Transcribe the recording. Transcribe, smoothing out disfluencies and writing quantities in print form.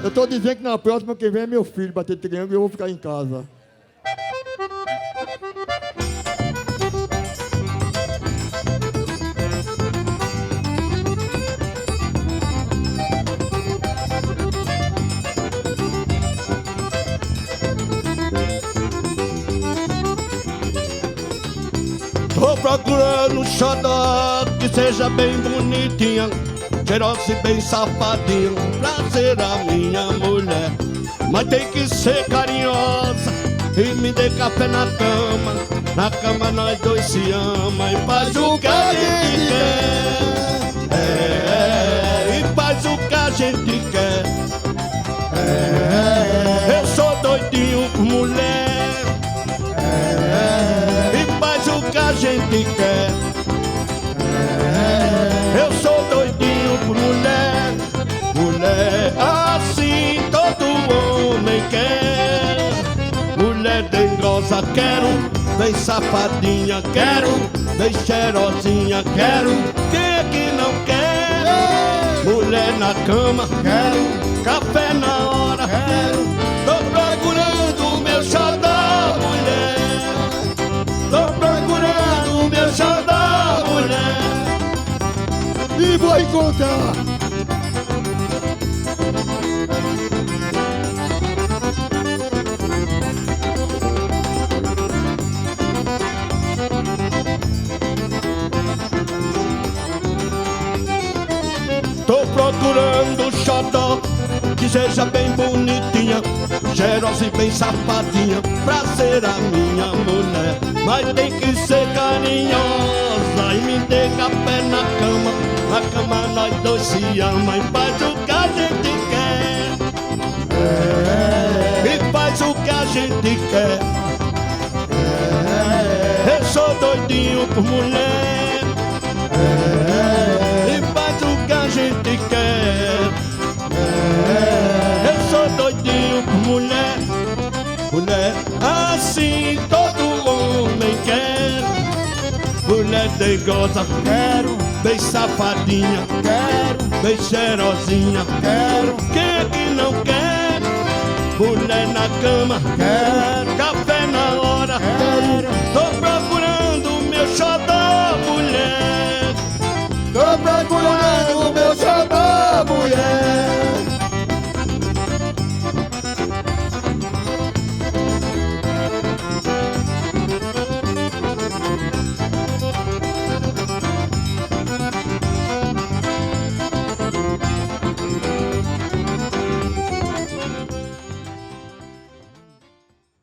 Eu tô dizendo que na próxima que vem é meu filho bater triângulo e eu vou ficar em casa. Tô procurando um xodó que seja bem bonitinha, cheirosa e bem safadinha, pra ser a minha mulher. Mas tem que ser carinhosa e me dê café na cama. Na cama nós dois se ama e faz o que a gente quer. E faz o que a gente quer. Eu sou doidinho por mulher. E faz o que a gente quer. Eu sou doidinho por mulher. Mulher assim todo homem quer. Mulher dengosa quero, bem safadinha quero, bem cheirosinha quero. Quem é que não quer? Mulher na cama quero, café na hora quero. Tô procurando meu xodó, mulher. Tô procurando meu xodó, mulher. E vou encontrar. Tô procurando um xodó que seja bem bonitinha, cheirosa e bem safadinha, pra ser a minha mulher. Mas tem que ser carinhosa e me dê café na cama. Na cama nós dois se ama e faz o que a gente quer. E faz o que a gente quer. Eu sou doidinho por mulher. E faz o que a gente quer. Eu sou doidinho por mulher. Mulher assim todo homem quer. Mulher dengosa quero, bem safadinha quero, bem cheirosinha quero. Quem é que não quer? Mulher na cama quero.